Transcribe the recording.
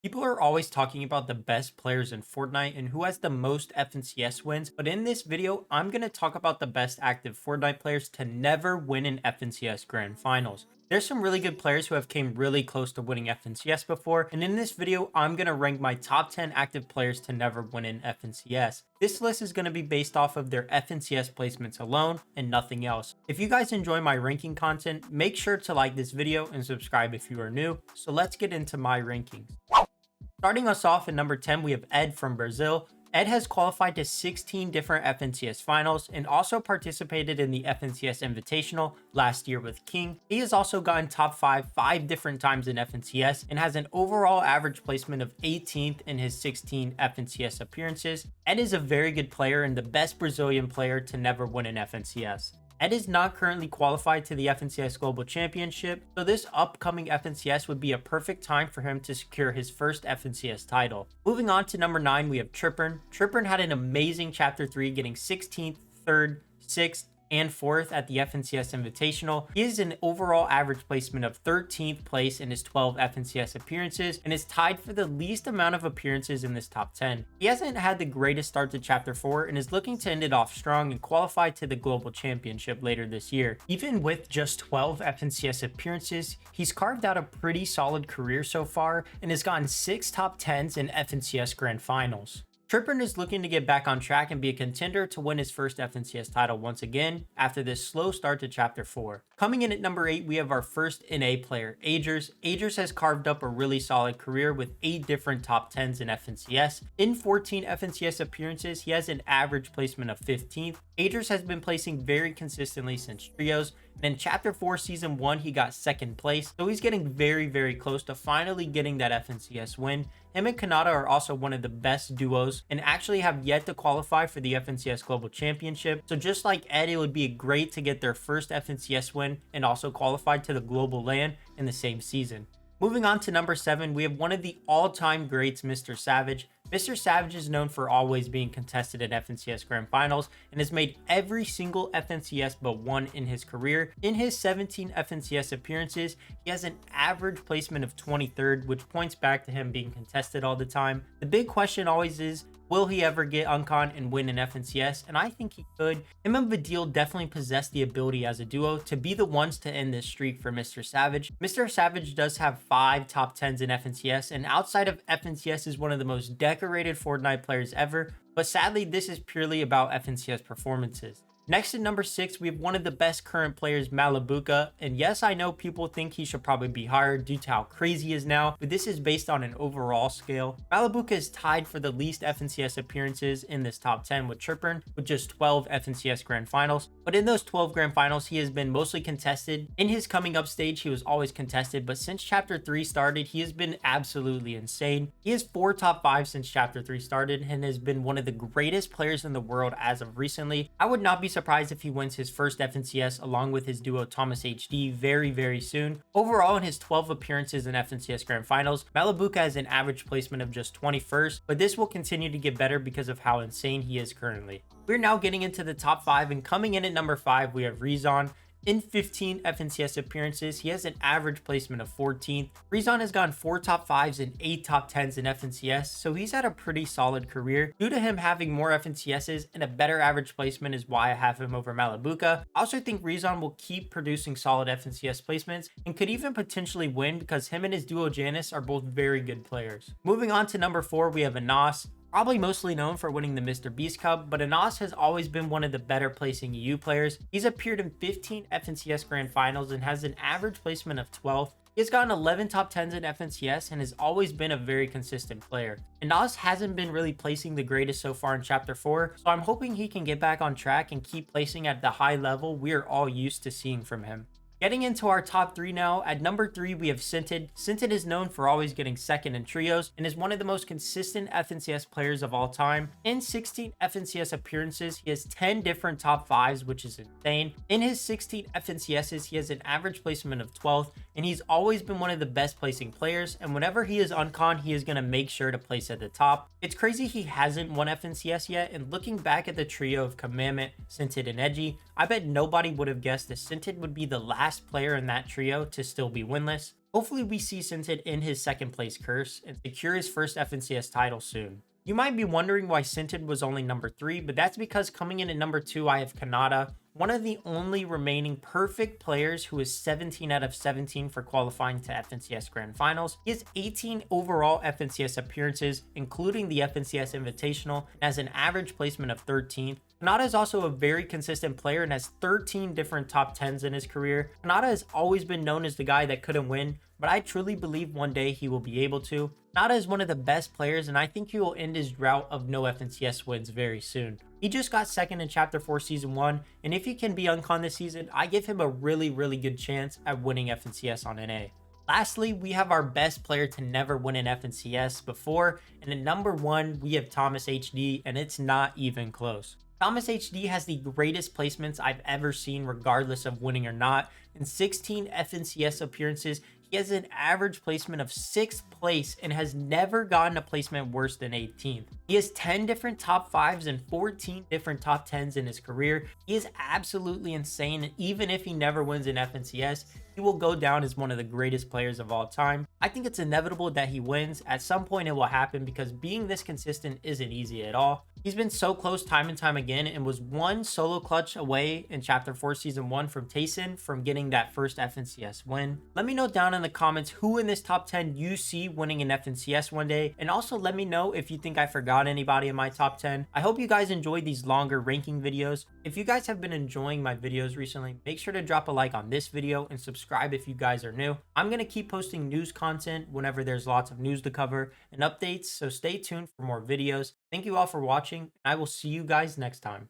People are always talking about the best players in Fortnite and who has the most FNCS wins, but in this video, I'm going to talk about the best active Fortnite players to never win an FNCS Grand Finals. There's some really good players who have came really close to winning FNCS before, and in this video, I'm going to rank my top 10 active players to never win an FNCS. This list is going to be based off of their FNCS placements alone and nothing else. If you guys enjoy my ranking content, make sure to like this video and subscribe if you are new. So let's get into my rankings. Starting us off at number 10, we have Ed from Brazil. Ed has qualified to 16 different FNCS finals and also participated in the FNCS Invitational last year with King. He has also gotten top 5 different times in FNCS and has an overall average placement of 18th in his 16 FNCS appearances. Ed is a very good player and the best Brazilian player to never win an FNCS. Ed is not currently qualified to the FNCS Global Championship, so this upcoming FNCS would be a perfect time for him to secure his first FNCS title. Moving on to number 9, we have Trippern. Trippern had an amazing Chapter 3, getting 16th, 3rd, 6th, and 4th at the FNCS Invitational. He is an overall average placement of 13th place in his 12 FNCS appearances and is tied for the least amount of appearances in this top 10. He hasn't had the greatest start to Chapter 4 and is looking to end it off strong and qualify to the Global Championship later this year. Even with just 12 FNCS appearances, he's carved out a pretty solid career so far and has gotten 6 top 10s in FNCS Grand Finals. Trippern is looking to get back on track and be a contender to win his first FNCS title once again after this slow start to Chapter 4. Coming in at number 8, we have our first NA player, Agers. Agers has carved up a really solid career with 8 different top 10s in FNCS. In 14 FNCS appearances, he has an average placement of 15th. Agers has been placing very consistently since trios, and in Chapter 4 Season 1, he got 2nd place, so he's getting very close to finally getting that FNCS win. Him and Kanata are also one of the best duos and actually have yet to qualify for the FNCS Global Championship. So just like Ed, it would be great to get their first FNCS win and also qualify to the Global LAN in the same season. Moving on to number 7, we have one of the all-time greats, Mr. Savage. Mr. Savage is known for always being contested at FNCS Grand Finals and has made every single FNCS but one in his career. In his 17 FNCS appearances, he has an average placement of 23rd, which points back to him being contested all the time. The big question always is, will he ever get Uncon and win an FNCS? And I think he could. Him and Vidil definitely possess the ability as a duo to be the ones to end this streak for Mr. Savage. Mr. Savage does have 5 top 10s in FNCS, and outside of FNCS is one of the most decorated Fortnite players ever, but sadly this is purely about FNCS performances. Next at number 6, we have one of the best current players, Malabuka. And yes, I know people think he should probably be higher due to how crazy he is now, but this is based on an overall scale. Malabuka is tied for the least FNCS appearances in this top 10 with Trippern, with just 12 FNCS Grand Finals. But in those 12 Grand Finals, he has been mostly contested. In his coming up stage, he was always contested, but since Chapter 3 started, he has been absolutely insane. He has 4 top 5 since Chapter 3 started and has been one of the greatest players in the world as of recently. I would not be surprised if he wins his first FNCS along with his duo Thomas HD very soon. Overall, in his 12 appearances in FNCS Grand Finals, Malabuka has an average placement of just 21st, but this will continue to get better because of how insane he is currently. We're now getting into the top 5, and coming in at number 5, we have Rezon. In 15 FNCS appearances, he has an average placement of 14th. Rezon has gotten 4 top 5s and 8 top 10s in FNCS, so he's had a pretty solid career. Due to him having more FNCSs and a better average placement is why I have him over Malabuka. I also think Rezon will keep producing solid FNCS placements and could even potentially win because him and his duo Janice are both very good players. Moving on to number 4, we have Anas. Probably mostly known for winning the Mr. Beast Cup, but Anas has always been one of the better placing EU players. He's appeared in 15 FNCS Grand Finals and has an average placement of 12th. He has gotten 11 top 10s in FNCS and has always been a very consistent player. Anas hasn't been really placing the greatest so far in Chapter 4, so I'm hoping he can get back on track and keep placing at the high level we are all used to seeing from him. Getting into our top 3 now, at number 3 we have Sinted. Sinted is known for always getting 2nd in trios and is one of the most consistent FNCS players of all time. In 16 FNCS appearances, he has 10 different top 5s, which is insane. In his 16 FNCSs, he has an average placement of 12th, and he's always been one of the best placing players, and whenever he is uncon, he is going to make sure to place at the top. It's crazy he hasn't won FNCS yet, and looking back at the trio of Commandment, Sinted, and Edgy, I bet nobody would have guessed that Sinted would be the last player in that trio to still be winless. Hopefully we see Sinted in his second place curse and secure his first FNCS title soon. You might be wondering why Sinted was only number 3, but that's because coming in at number 2 I have Kanata, one of the only remaining perfect players who is 17 out of 17 for qualifying to FNCS Grand Finals. He has 18 overall FNCS appearances, including the FNCS Invitational, and has an average placement of 13th. Kanata is also a very consistent player and has 13 different top 10s in his career. Kanata has always been known as the guy that couldn't win, but I truly believe one day he will be able to. Kanata is one of the best players, and I think he will end his drought of no FNCS wins very soon. He just got second in Chapter 4 Season 1, and if he can be uncon this season, I give him a really good chance at winning FNCS on NA. Lastly, we have our best player to never win an FNCS before, and at number 1, we have Thomas HD, and it's not even close. Thomas HD has the greatest placements I've ever seen regardless of winning or not. In 16 FNCS appearances, he has an average placement of 6th place and has never gotten a placement worse than 18th. He has 10 different top 5s and 14 different top 10s in his career. He is absolutely insane, and even if he never wins an FNCS, he will go down as one of the greatest players of all time. I think it's inevitable that he wins. At some point it will happen because being this consistent isn't easy at all. He's been so close time and time again and was one solo clutch away in Chapter 4 Season 1 from Tayson from getting that first FNCS win. Let me know down in the comments who in this top 10 you see winning an FNCS one day, and also let me know if you think I forgot anybody in my top 10. I hope you guys enjoyed these longer ranking videos. If you guys have been enjoying my videos recently, make sure to drop a like on this video and subscribe if you guys are new. I'm going to keep posting news content whenever there's lots of news to cover and updates, so stay tuned for more videos. Thank you all for watching, and I will see you guys next time.